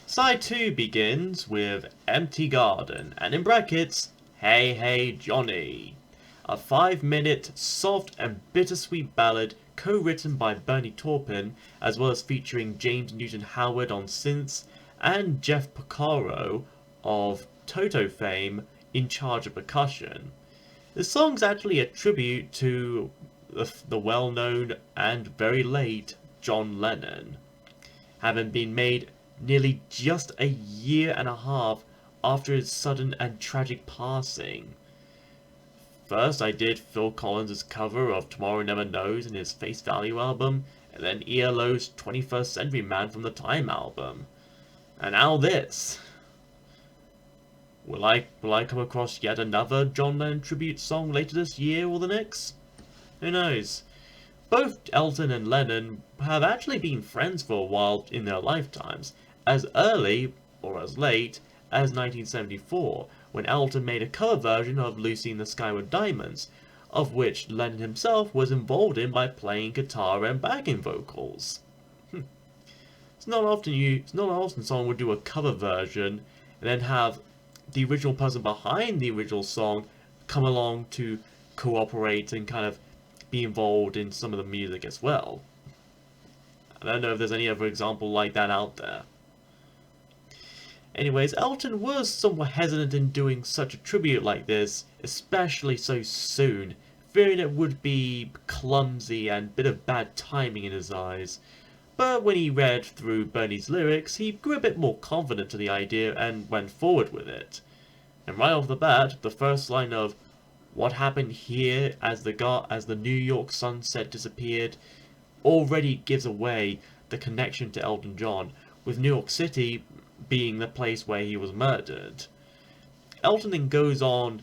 Side 2 begins with Empty Garden, and in brackets, Hey Hey Johnny. A 5-minute, soft and bittersweet ballad co-written by Bernie Taupin, as well as featuring James Newton Howard on synths, and Jeff Porcaro of Toto fame in charge of percussion. The song's actually a tribute to the well-known and very late John Lennon, having been made nearly just a year and a half after his sudden and tragic passing. First I did Phil Collins' cover of Tomorrow Never Knows in his Face Value album, and then ELO's 21st Century Man from the Time album. And now this. Will I come across yet another John Lennon tribute song later this year or the next? Who knows? Both Elton and Lennon have actually been friends for a while in their lifetimes, as early, or as late, as 1974, when Elton made a cover version of Lucy in the Sky with Diamonds, of which Lennon himself was involved in by playing guitar and backing vocals. It's not often someone would do a cover version and then have the original person behind the original song come along to cooperate and kind of be involved in some of the music as well. I don't know if there's any other example like that out there. Anyways, Elton was somewhat hesitant in doing such a tribute like this, especially so soon, fearing it would be clumsy and a bit of bad timing in his eyes. But when he read through Bernie's lyrics, he grew a bit more confident to the idea and went forward with it. And right off the bat, the first line of "What happened here as the New York sunset disappeared" already gives away the connection to Elton John, with New York City being the place where he was murdered. Elton then goes on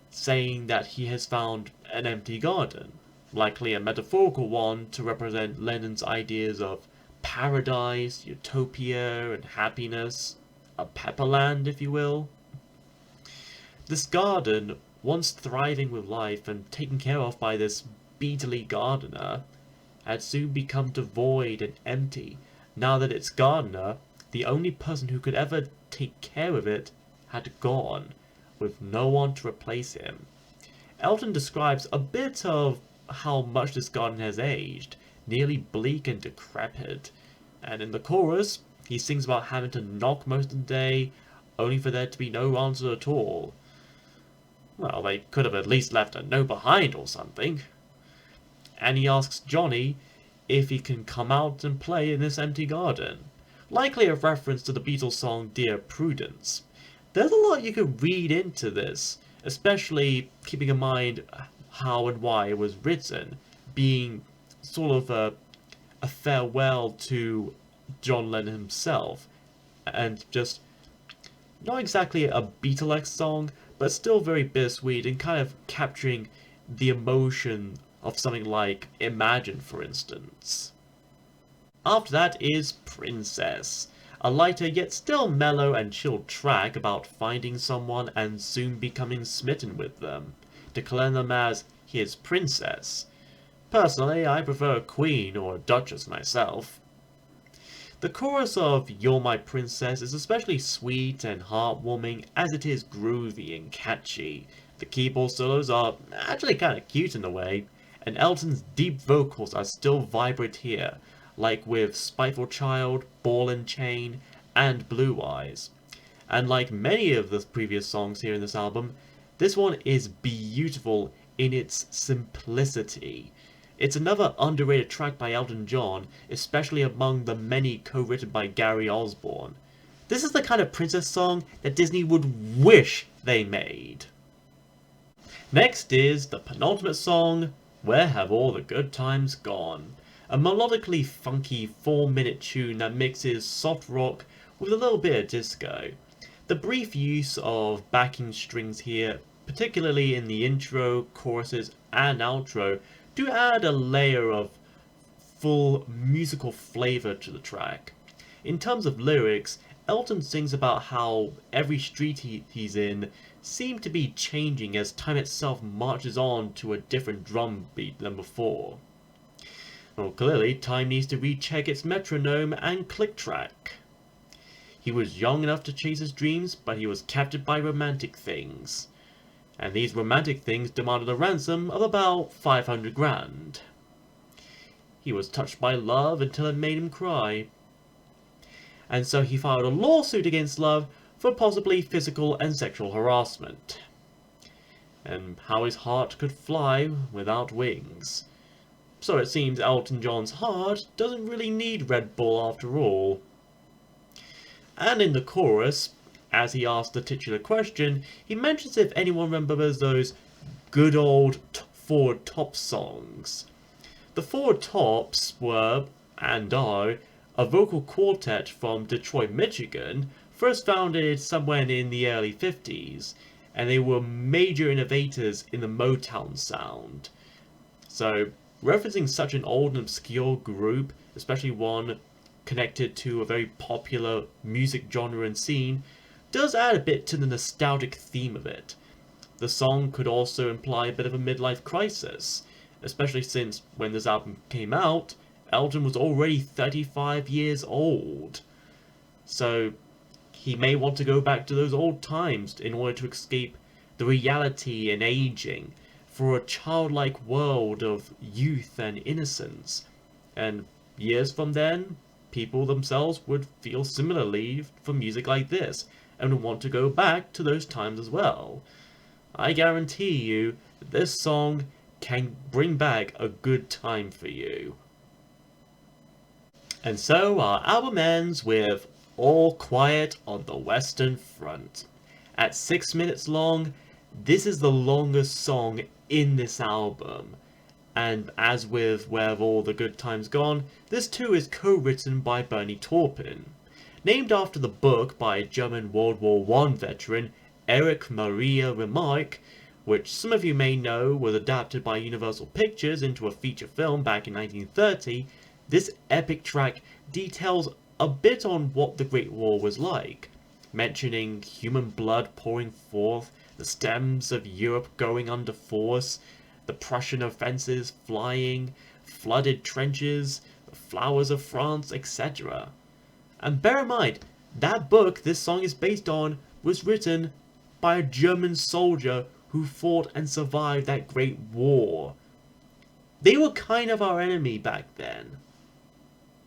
saying that he has found an empty garden, likely a metaphorical one to represent Lennon's ideas of paradise, utopia, and happiness, a pepperland, if you will. This garden, once thriving with life and taken care of by this beetly gardener, had soon become devoid and empty, now that its gardener, the only person who could ever take care of it, had gone, with no one to replace him. Elton describes a bit of how much this garden has aged, nearly bleak and decrepit, and in the chorus, he sings about having to knock most of the day, only for there to be no answer at all. Well, they could have at least left a note behind or something. And he asks Johnny if he can come out and play in this empty garden, likely a reference to the Beatles song Dear Prudence. There's a lot you could read into this, especially keeping in mind how and why it was written, being sort of a farewell to John Lennon himself, and just not exactly a Beatles song, but still very bittersweet and kind of capturing the emotion of something like Imagine, for instance. After that is Princess, a lighter yet still mellow and chilled track about finding someone and soon becoming smitten with them, declaring them as his princess. Personally, I prefer a queen or a duchess myself. The chorus of You're My Princess is especially sweet and heartwarming as it is groovy and catchy. The keyboard solos are actually kinda cute in a way, and Elton's deep vocals are still vibrant here, like with Spiteful Child, Ball and Chain, and Blue Eyes. And like many of the previous songs here in this album, this one is beautiful in its simplicity. It's another underrated track by Elton John, especially among the many co-written by Gary Osborne. This is the kind of princess song that Disney would wish they made. Next is the penultimate song, Where Have All the Good Times Gone? A melodically funky 4-minute tune that mixes soft rock with a little bit of disco. The brief use of backing strings here, particularly in the intro, choruses, and outro, do add a layer of full musical flavor to the track. In terms of lyrics, Elton sings about how every street he's in seems to be changing as time itself marches on to a different drum beat than before. Well, clearly, time needs to recheck its metronome and click track. He was young enough to chase his dreams, but he was captured by romantic things. And these romantic things demanded a ransom of about 500 grand. He was touched by love until it made him cry. And so he filed a lawsuit against Love for possibly physical and sexual harassment. And how his heart could fly without wings. So it seems Elton John's heart doesn't really need Red Bull after all. And in the chorus, as he asks the titular question, he mentions if anyone remembers those good old Four Tops songs. The Four Tops were, and are, a vocal quartet from Detroit, Michigan, first founded somewhere in the early 50s, and they were major innovators in the Motown sound. So, referencing such an old and obscure group, especially one connected to a very popular music genre and scene, does add a bit to the nostalgic theme of it. The song could also imply a bit of a midlife crisis, especially since when this album came out, Elton was already 35 years old. So he may want to go back to those old times in order to escape the reality and aging for a childlike world of youth and innocence. And years from then, people themselves would feel similarly for music like this and would want to go back to those times as well. I guarantee you this song can bring back a good time for you. And so our album ends with All Quiet on the Western Front. At 6 minutes long, this is the longest song in this album. And as with Where Have All the Good Times Gone, this too is co-written by Bernie Taupin. Named after the book by German World War I veteran Erich Maria Remarque, which some of you may know was adapted by Universal Pictures into a feature film back in 1930, this epic track details a bit on what the Great War was like, mentioning human blood pouring forth, the stems of Europe going under force, the Prussian offences flying, flooded trenches, the flowers of France, etc. And bear in mind, that book this song is based on was written by a German soldier who fought and survived that Great War. They were kind of our enemy back then.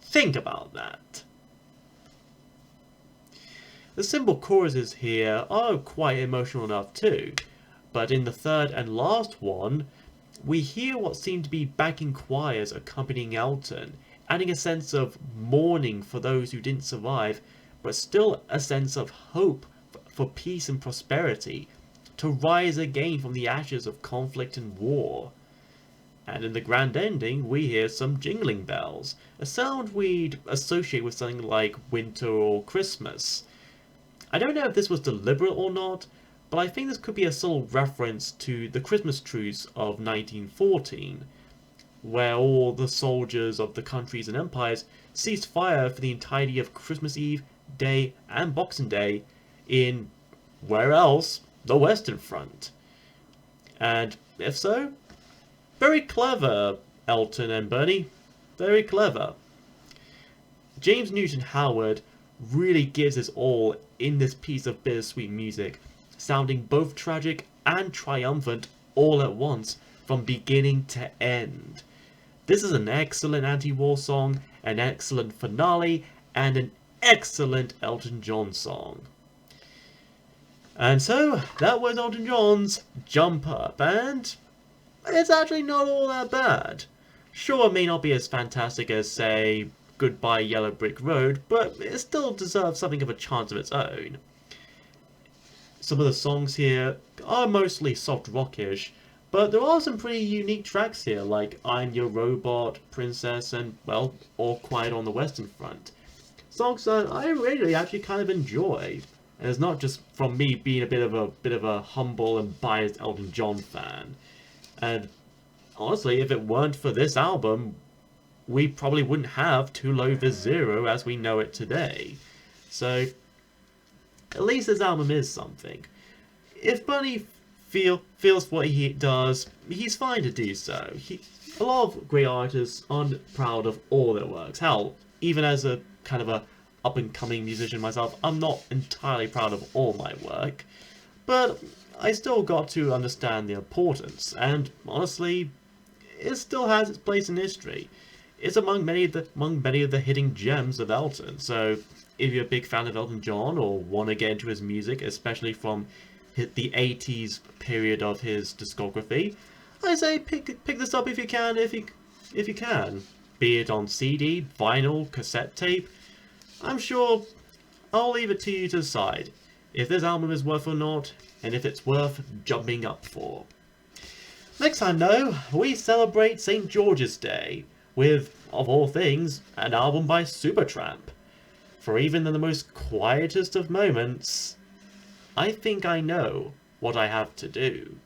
Think about that. The simple choruses here are quite emotional enough too, but in the third and last one, we hear what seem to be backing choirs accompanying Elton, adding a sense of mourning for those who didn't survive, but still a sense of hope for peace and prosperity, to rise again from the ashes of conflict and war. And in the grand ending, we hear some jingling bells, a sound we'd associate with something like winter or Christmas. I don't know if this was deliberate or not, but I think this could be a subtle reference to the Christmas truce of 1914, where all the soldiers of the countries and empires ceased fire for the entirety of Christmas Eve, Day, and Boxing Day in, where else, the Western Front. And if so, very clever, Elton and Bernie. Very clever. James Newton Howard really gives his all in this piece of bittersweet music, sounding both tragic and triumphant all at once from beginning to end. This is an excellent anti-war song, an excellent finale, and an excellent Elton John song. And so, that was Elton John's Jump Up, and it's actually not all that bad. Sure, it may not be as fantastic as, say, Goodbye Yellow Brick Road, but it still deserves something of a chance of its own. Some of the songs here are mostly soft rockish, but there are some pretty unique tracks here, like I'm Your Robot, Princess, and, well, All Quiet on the Western Front. Songs that I really actually kind of enjoy. And it's not just from me being a bit of a humble and biased Elton John fan. And honestly, if it weren't for this album, we probably wouldn't have Too Low for Zero as we know it today. So, at least this album is something. If Bernie feels what he does, he's fine to do so. A lot of great artists aren't proud of all their works. Hell, even as a kind of a up-and-coming musician myself, I'm not entirely proud of all my work, but I still got to understand the importance, and honestly, it still has its place in history. It's among many of the hidden gems of Elton, so if you're a big fan of Elton John or want to get into his music, especially from the 80s period of his discography, I say pick this up if you can, if you can. Be it on CD, vinyl, cassette tape. I'm sure I'll leave it to you to decide if this album is worth or not, and if it's worth jumping up for. Next time though, we celebrate St. George's Day with, of all things, an album by Supertramp. For even in the most quietest of moments, I think I know what I have to do.